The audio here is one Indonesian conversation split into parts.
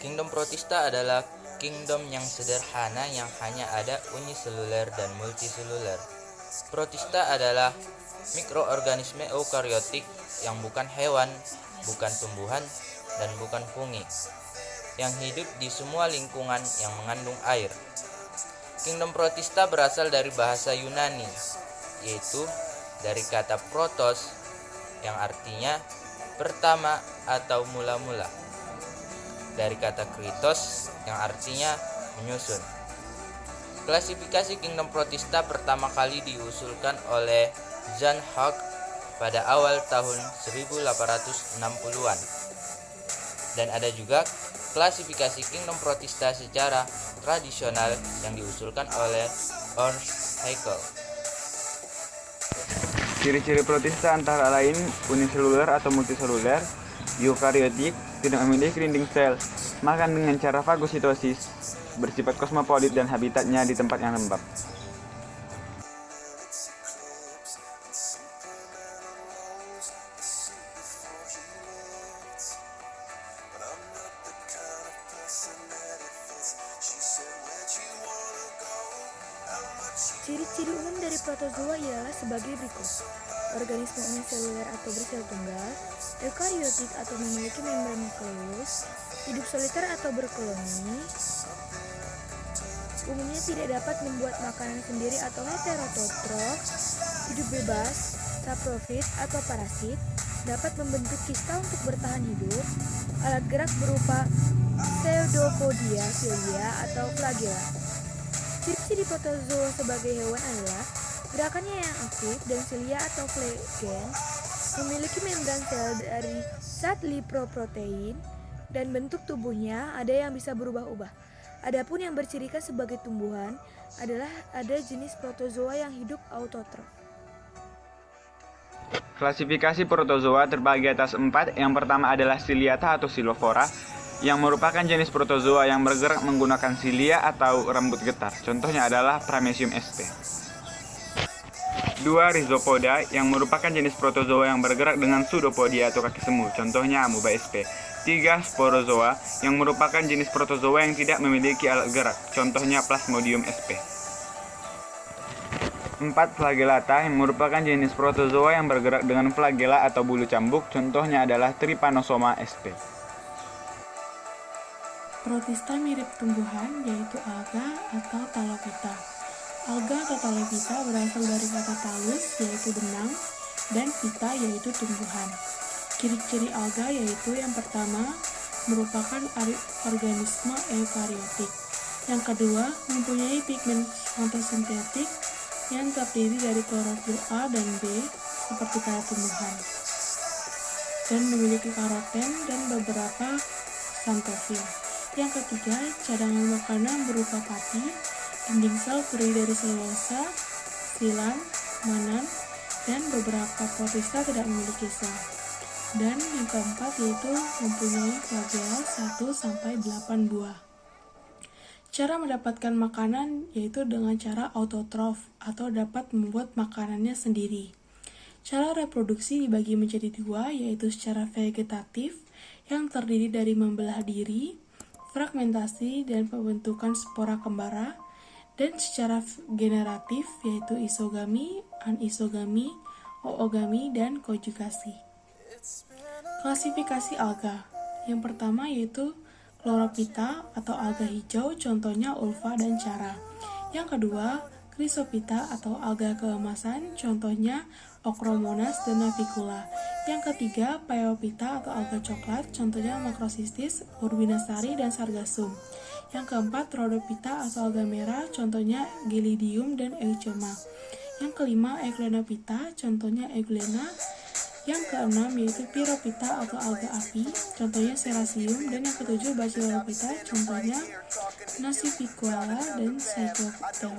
Kingdom Protista adalah kingdom yang sederhana yang hanya ada uniseluler dan multiseluler. Protista adalah mikroorganisme eukariotik yang bukan hewan, bukan tumbuhan, dan bukan fungi, yang hidup di semua lingkungan yang mengandung air. Kingdom Protista berasal dari bahasa Yunani, yaitu dari kata protos yang artinya pertama atau mula-mula, dari kata kritos yang artinya menyusun. Klasifikasi Kingdom Protista pertama kali diusulkan oleh Jan Hug pada awal tahun 1860-an. Dan ada juga klasifikasi Kingdom Protista secara tradisional yang diusulkan oleh Ernst Haeckel. Ciri-ciri protista antara lain uniseluler atau multiseluler, eukariotik, tidak memiliki dinding sel, makan dengan cara fagositosis, bersifat kosmopolit dan habitatnya di tempat yang lembab. Ciri-ciri umum dari protozoa ialah sebagai berikut. Organisme uniseluler atau bersel tunggal, eukariotik atau memiliki membran nukleus, hidup soliter atau berkoloni, umumnya tidak dapat membuat makanan sendiri atau heterotrof, hidup bebas, saprofit atau parasit, dapat membentuk kista untuk bertahan hidup, alat gerak berupa pseudopodia, cilia, atau flagella. Ciri-ciri protozoa sebagai hewan adalah gerakannya yang aktif dan cilia atau flagell, memiliki membran sel dari zat lipoprotein, dan bentuk tubuhnya ada yang bisa berubah-ubah. Adapun yang bercirikan sebagai tumbuhan adalah ada jenis protozoa yang hidup autotrof. Klasifikasi protozoa terbagi atas 4. Yang pertama adalah Ciliata atau Xylophora, yang merupakan jenis protozoa yang bergerak menggunakan silia atau rambut getar. Contohnya adalah Paramecium sp. 2. Rhizopoda, yang merupakan jenis protozoa yang bergerak dengan pseudopodia atau kaki semu. Contohnya Amoeba sp. 3. Sporozoa, yang merupakan jenis protozoa yang tidak memiliki alat gerak. Contohnya Plasmodium sp. 4. Flagellata, yang merupakan jenis protozoa yang bergerak dengan flagella atau bulu cambuk. Contohnya adalah Trypanosoma sp. Protista mirip tumbuhan, yaitu alga atau talopita. Alga atau talopita berasal dari kata talus, yaitu benang, dan pita, yaitu tumbuhan. Ciri-ciri alga yaitu yang pertama, merupakan organisme eukariotik. Yang kedua, mempunyai pigmen fotosintetik yang terdiri dari klorofil A dan B, seperti pada tumbuhan, dan memiliki karoten dan beberapa xanthofil. Yang ketiga, cadangan makanan berupa pati, dinding sel terdiri dari selulosa, silan, manan, dan beberapa protista tidak memiliki sel. Dan yang keempat yaitu mempunyai flagella 1-8 buah. Cara mendapatkan makanan yaitu dengan cara autotrof atau dapat membuat makanannya sendiri. Cara reproduksi dibagi menjadi 2, yaitu secara vegetatif yang terdiri dari membelah diri, fragmentasi dan pembentukan spora kembara, dan secara generatif yaitu isogami, anisogami, oogami, dan konjugasi. Klasifikasi alga. Yang pertama yaitu Chlorophyta atau alga hijau, contohnya ulva dan cara. Yang kedua, Chrysophyta atau alga keemasan, contohnya Ochromonas dan Navicula. Yang ketiga, Phaeophyta atau alga coklat, contohnya Macrocystis, Urbinasari, dan Sargassum. Yang keempat, Rhodophyta atau alga merah, contohnya Gelidium dan Euchoma. Yang kelima, Euglenophyta, contohnya Euglena. Yang keenam yaitu Pyrophyta atau alga api, contohnya Serasium. Dan yang ketujuh, Bacillophyta, contohnya Nasivicola dan Cycloptera.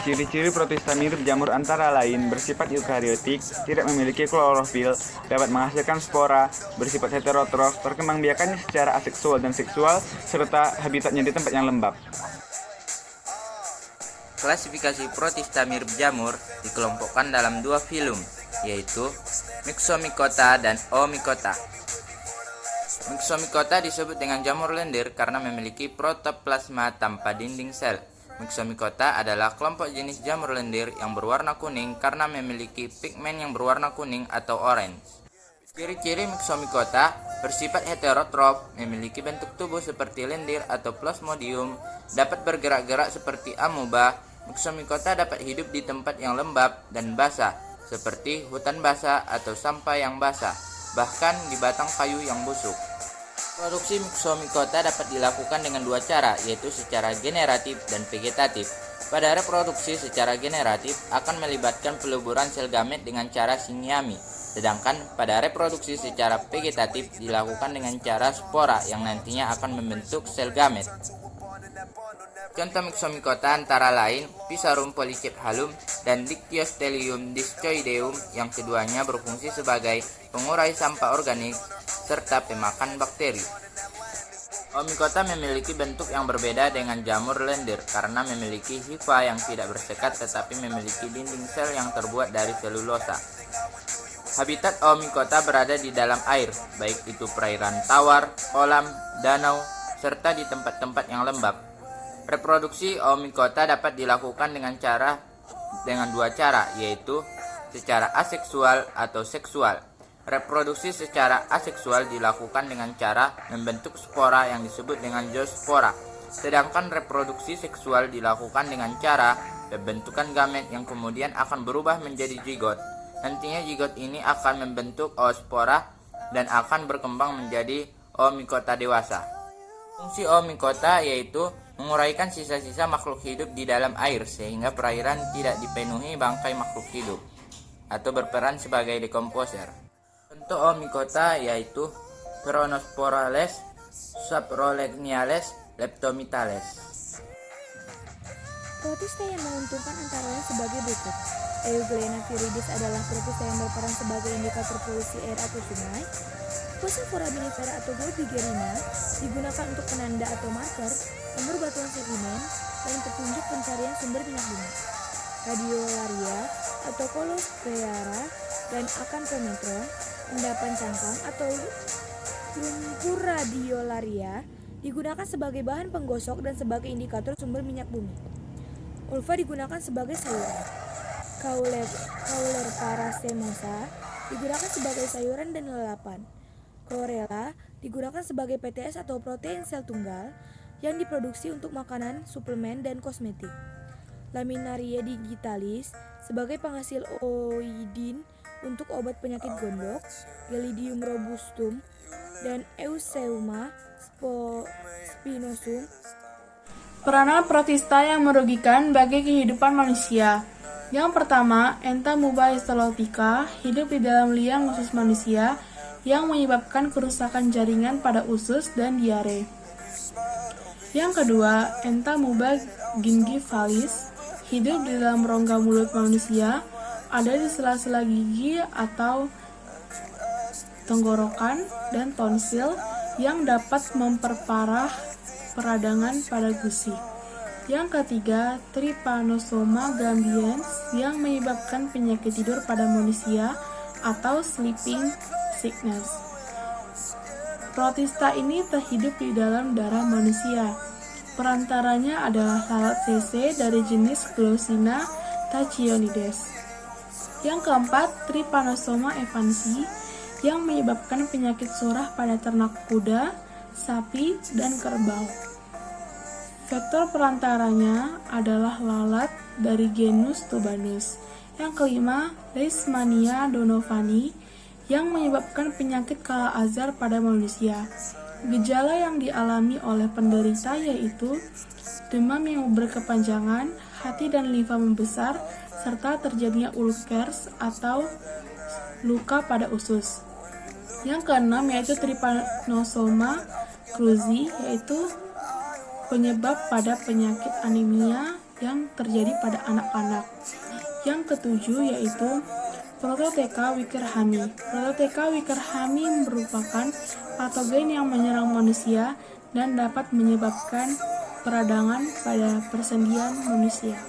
Ciri-ciri protista mirip jamur antara lain bersifat eukariotik, tidak memiliki klorofil, dapat menghasilkan spora, bersifat heterotrof, perkembangbiakannya secara aseksual dan seksual, serta habitatnya di tempat yang lembab. Klasifikasi protista mirip jamur dikelompokkan dalam 2 filum, yaitu Myxomycota dan Oomycota. Myxomicota disebut dengan jamur lendir karena memiliki protoplasma tanpa dinding sel. Myxomicota adalah kelompok jenis jamur lendir yang berwarna kuning karena memiliki pigmen yang berwarna kuning atau orange. Ciri-ciri Myxomicota bersifat heterotrof, memiliki bentuk tubuh seperti lendir atau plasmodium, dapat bergerak-gerak seperti amoeba. Myxomicota dapat hidup di tempat yang lembab dan basah, seperti hutan basah atau sampah yang basah, bahkan di batang kayu yang busuk. Produksi Myxomicota dapat dilakukan dengan dua cara, yaitu secara generatif dan vegetatif. Pada reproduksi secara generatif akan melibatkan peluburan sel gamet dengan cara simiami, sedangkan pada reproduksi secara vegetatif dilakukan dengan cara spora yang nantinya akan membentuk sel gamet. Contoh Myxomicota antara lain Pisarum polycephalum dan Dictyostelium discoideum, yang keduanya berfungsi sebagai pengurai sampah organik serta pemakan bakteri. Oomycota memiliki bentuk yang berbeda dengan jamur lendir karena memiliki hifa yang tidak bersekat tetapi memiliki dinding sel yang terbuat dari selulosa. Habitat Oomycota berada di dalam air, baik itu perairan tawar, kolam, danau, serta di tempat-tempat yang lembab. Reproduksi Oomycota dapat dilakukan dengan dua cara, yaitu secara aseksual atau seksual. Reproduksi secara aseksual dilakukan dengan cara membentuk spora yang disebut dengan zoospora, sedangkan reproduksi seksual dilakukan dengan cara pembentukan gamet yang kemudian akan berubah menjadi zigot. Nantinya zigot ini akan membentuk oospora dan akan berkembang menjadi Oomycota dewasa. Fungsi Oomycota yaitu menguraikan sisa-sisa makhluk hidup di dalam air sehingga perairan tidak dipenuhi bangkai makhluk hidup, atau berperan sebagai dekomposer. Contoh Oomycota yaitu Peronosporales, Saprolegniales, Leptomitales. Protista yang menguntungkan antara lain sebagai berikut. Euglena viridis adalah protista yang berperan sebagai indikator polusi air atau sungai. Fossa foraminifera atau Globigerina digunakan untuk penanda atau marker, nomor batuan sedimen, dan petunjuk pencarian sumber minyak bumi. Radiolaria atau Colosphaera dan Acanthomethron, endapan cangkang atau lumpur radiolaria digunakan sebagai bahan penggosok dan sebagai indikator sumber minyak bumi. Ulva digunakan sebagai sayuran. Caulerpa racemosa digunakan sebagai sayuran dan lalapan. Chlorella digunakan sebagai PTS atau protein sel tunggal yang diproduksi untuk makanan, suplemen, dan kosmetik. Laminaria digitalis sebagai penghasil oidin untuk obat penyakit gondok. Gelidium robustum dan Eusebia spinosum. Peranan protista yang merugikan bagi kehidupan manusia. Yang pertama, Entamuba histolotica hidup di dalam liang usus manusia yang menyebabkan kerusakan jaringan pada usus dan diare. Yang kedua, Entamuba gingivalis hidup di dalam rongga mulut manusia, ada di sela-sela gigi atau tenggorokan dan tonsil yang dapat memperparah peradangan pada gusi. Yang ketiga, Trypanosoma gambiens yang menyebabkan penyakit tidur pada manusia atau sleeping sickness. Protista ini terhidup di dalam darah manusia. Perantaranya adalah lalat CC dari jenis Glossina tachyonides. Yang keempat, Trypanosoma evansi yang menyebabkan penyakit surah pada ternak kuda, sapi, dan kerbau. Vektor perantaranya adalah lalat dari genus Tubanus. Yang kelima, Leishmania donovani yang menyebabkan penyakit kala azar pada manusia. Gejala yang dialami oleh penderita yaitu demam yang berkepanjangan, hati dan limfa membesar, serta terjadinya ulcers atau luka pada usus. Yang keenam yaitu Trypanosoma cruzi, yaitu penyebab pada penyakit anemia yang terjadi pada anak-anak. Yang ketujuh yaitu Prototheca wickerhami. Prototheca wickerhami merupakan patogen yang menyerang manusia dan dapat menyebabkan peradangan pada persendian manusia.